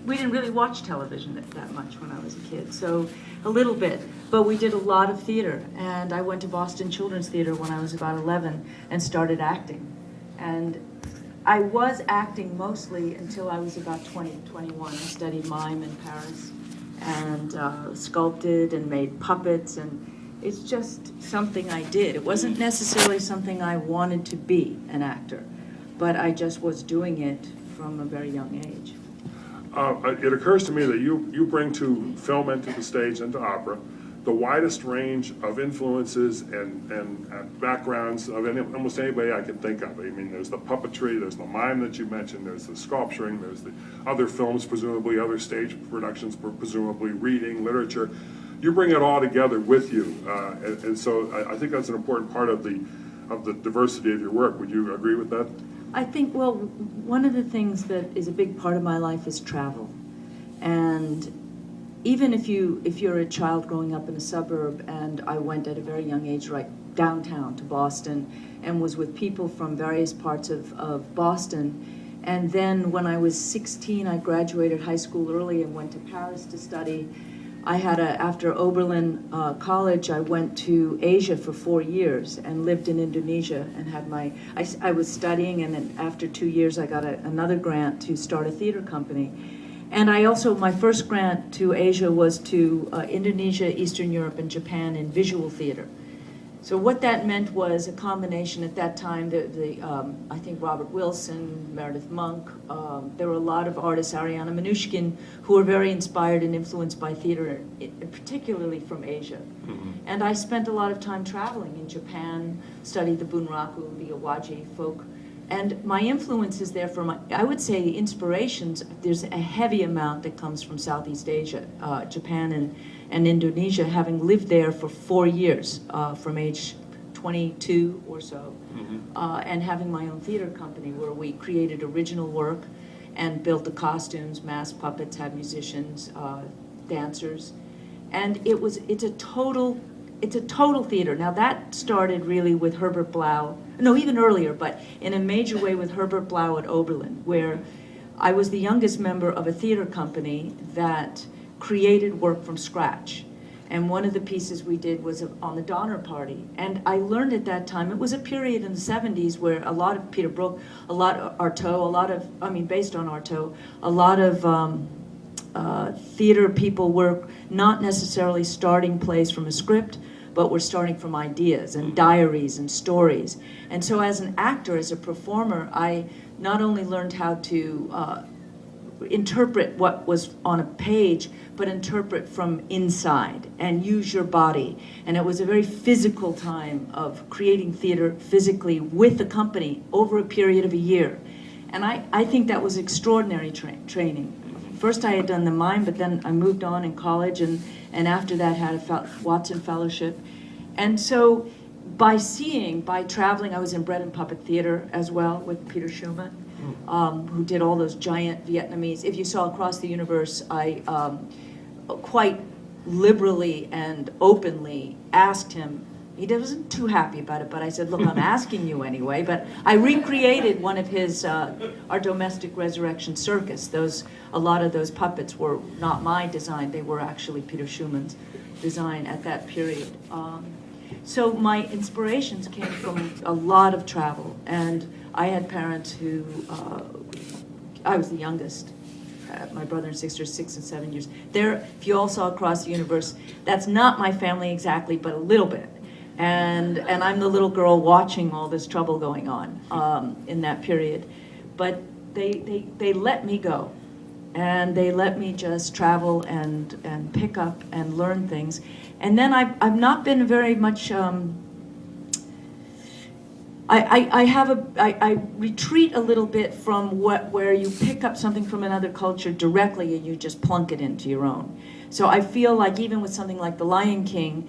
we didn't really watch television that much when I was a kid, so a little bit. But we did a lot of theater, and I went to Boston Children's Theater when I was about 11 and started acting. And I was acting mostly until I was about 20, 21. I studied mime in Paris and sculpted and made puppets, and it's just something I did. It wasn't necessarily something I wanted to be, an actor, but I just was doing it from a very young age. It occurs to me that you bring to film and to the stage and to opera the widest range of influences and backgrounds of almost anybody I can think of. I mean, there's the puppetry, there's the mime that you mentioned, there's the sculpturing, there's the other films, presumably other stage productions, presumably reading, literature. You bring it all together with you, and so I think that's an important part of the diversity of your work. Would you agree with that? I think, well, one of the things that is a big part of my life is travel. And even if you're a child growing up in a suburb, and I went at a very young age right downtown to Boston and was with people from various parts of Boston. And then when I was 16, I graduated high school early and went to Paris to study. After Oberlin College, I went to Asia for 4 years and lived in Indonesia and had I was studying, and then after 2 years I got another grant to start a theater company. And my first grant to Asia was to Indonesia, Eastern Europe, and Japan in visual theater. So what that meant was a combination at that time, I think Robert Wilson, Meredith Monk, there were a lot of artists, Ariana Minushkin, who were very inspired and influenced by theater, particularly from Asia. Mm-hmm. And I spent a lot of time traveling in Japan, studied the bunraku, the awaji folk, and my influences there I would say the inspirations, there's a heavy amount that comes from Southeast Asia, Japan and Indonesia, having lived there for 4 years, from age 22 or so, mm-hmm. And having my own theater company where we created original work and built the costumes, masked puppets, had musicians, dancers, and it's a total theater. Now that started really with Herbert Blau, no, even earlier, but in a major way with Herbert Blau at Oberlin, where I was the youngest member of a theater company that created work from scratch. And one of the pieces we did was on the Donner Party. And I learned at that time, it was a period in the 70s where a lot of Peter Brook, a lot of Artaud, based on Artaud, a lot of theater people were not necessarily starting plays from a script, but we're starting from ideas and diaries and stories. And so as an actor, as a performer, I not only learned how to interpret what was on a page, but interpret from inside and use your body. And it was a very physical time of creating theater physically with the company over a period of a year. And I think that was extraordinary training. First I had done the mime, but then I moved on in college, and after that had a Watson Fellowship. And so by traveling, I was in Bread and Puppet Theater as well with Peter Schumann, who did all those giant Vietnamese. If you saw Across the Universe, I quite liberally and openly asked him. He wasn't too happy about it, but I said, look, I'm asking you anyway. But I recreated one of his, our Domestic Resurrection Circus. A lot of those puppets were not my design. They were actually Peter Schumann's design at that period. So my inspirations came from a lot of travel. And I had parents who, I was the youngest. My brother and sister, 6 and 7 years. If you all saw Across the Universe, that's not my family exactly, but a little bit. And I'm the little girl watching all this trouble going on in that period. But they let me go. And they let me just travel and pick up and learn things. And then I've not been very much, I retreat a little bit from where you pick up something from another culture directly and you just plunk it into your own. So I feel like even with something like The Lion King,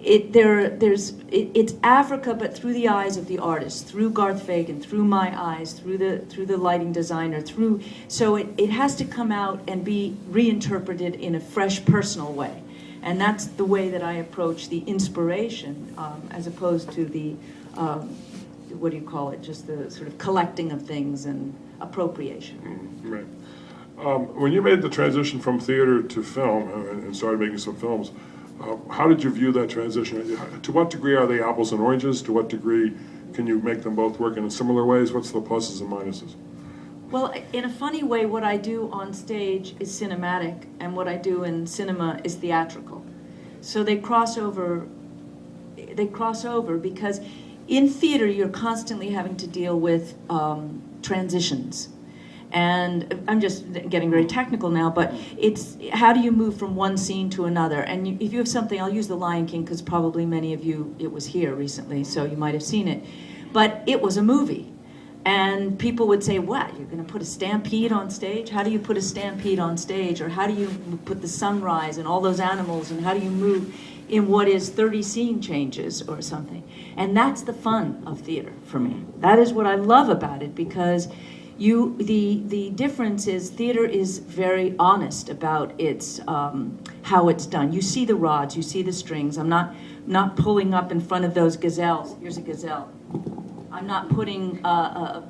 it's Africa, but through the eyes of the artist, through Garth Fagan, through my eyes, through the lighting designer, so it has to come out and be reinterpreted in a fresh, personal way, and that's the way that I approach the inspiration, as opposed to the what do you call it? Just the sort of collecting of things and appropriation. Right. When you made the transition from theater to film and started making some films, how did you view that transition? To what degree are they apples and oranges? To what degree can you make them both work in similar ways? What's the pluses and minuses? Well, in a funny way, what I do on stage is cinematic, and what I do in cinema is theatrical. So they cross over because in theater you're constantly having to deal with transitions. And I'm just getting very technical now, but it's how do you move from one scene to another? And if you have something, I'll use The Lion King because probably many of you, it was here recently, so you might have seen it. But it was a movie. And people would say, what, you're going to put a stampede on stage? How do you put a stampede on stage? Or how do you put the sunrise and all those animals? And how do you move in what is 30 scene changes or something? And that's the fun of theater for me. That is what I love about it, because the difference is theater is very honest about its how it's done. You see the rods, you see the strings. I'm not pulling up in front of those gazelles. Here's a gazelle. I'm not putting a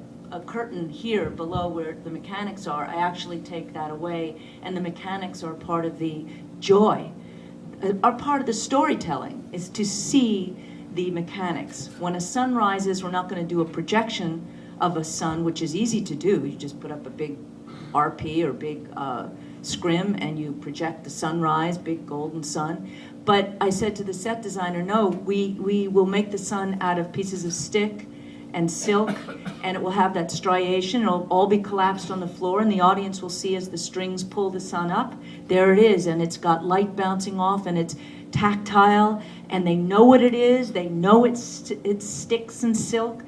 curtain here below where the mechanics are. I actually take that away, and the mechanics are part of the joy. Are part of the storytelling is to see the mechanics. When a sun rises, we're not going to do a projection of a sun, which is easy to do. You just put up a big RP or big scrim and you project the sunrise, big golden sun. But I said to the set designer, no, we will make the sun out of pieces of stick and silk, and it will have that striation. It'll all be collapsed on the floor, and the audience will see as the strings pull the sun up. There it is, and it's got light bouncing off, and it's tactile, and they know what it is. They know it's sticks and silk.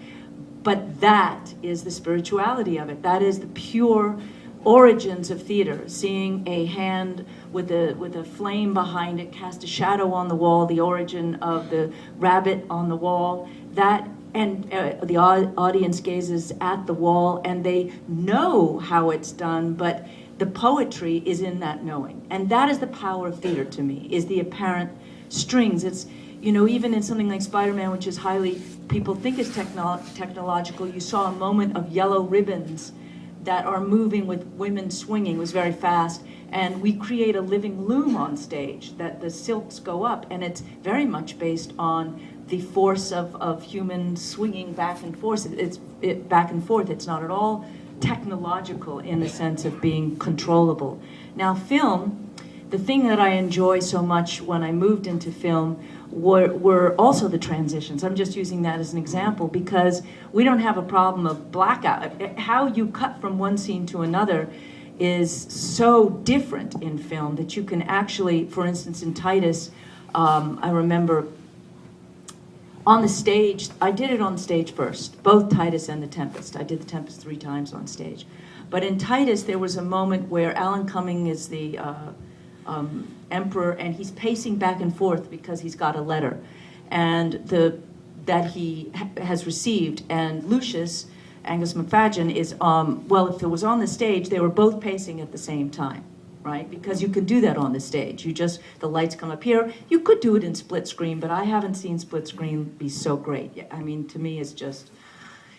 But that is the spirituality of it. That is the pure origins of theater. Seeing a hand with a flame behind it cast a shadow on the wall, the origin of the rabbit on the wall. That, and the audience gazes at the wall, and they know how it's done, but the poetry is in that knowing. And that is the power of theater to me, is the apparent strings. It's, you know, even in something like Spider-Man, which is highly, people think is technological, you saw a moment of yellow ribbons that are moving with women swinging. It was very fast. And we create a living loom on stage that the silks go up, and it's very much based on the force of human swinging back and forth. It's back and forth. It's not at all technological in the sense of being controllable. Now, film, the thing that I enjoy so much when I moved into film were also the transitions. I'm just using that as an example because we don't have a problem of blackout. How you cut from one scene to another is so different in film that you can actually, for instance, in Titus, I remember on the stage, I did it on stage first, both Titus and The Tempest. I did The Tempest 3 times on stage. But in Titus, there was a moment where Alan Cumming is the emperor, and he's pacing back and forth because he's got a letter and that he has received. And Lucius, Angus McFadden, is, well, if it was on the stage, they were both pacing at the same time, right? Because you can do that on the stage. You just, the lights come up here. You could do it in split screen, but I haven't seen split screen be so great. I mean, to me, it's just,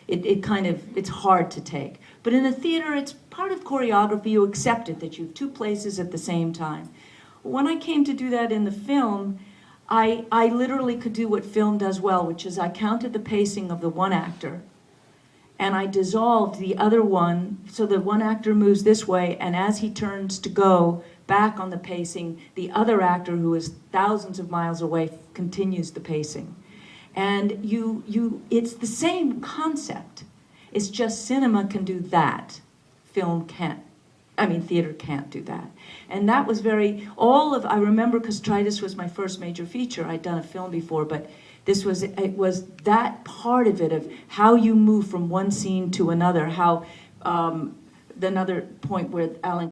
it's hard to take. But in the theater, it's part of choreography. You accept it, that you have two places at the same time. When I came to do that in the film, I literally could do what film does well, which is I counted the pacing of the one actor, and I dissolved the other one, so the one actor moves this way, and as he turns to go back on the pacing, the other actor, who is thousands of miles away, continues the pacing. And it's the same concept. It's just cinema can do that. Film can't. I mean, theater can't do that. And that was I remember, because Titus was my first major feature. I'd done a film before, but it was that part of it, of how you move from one scene to another, how, another point where Alan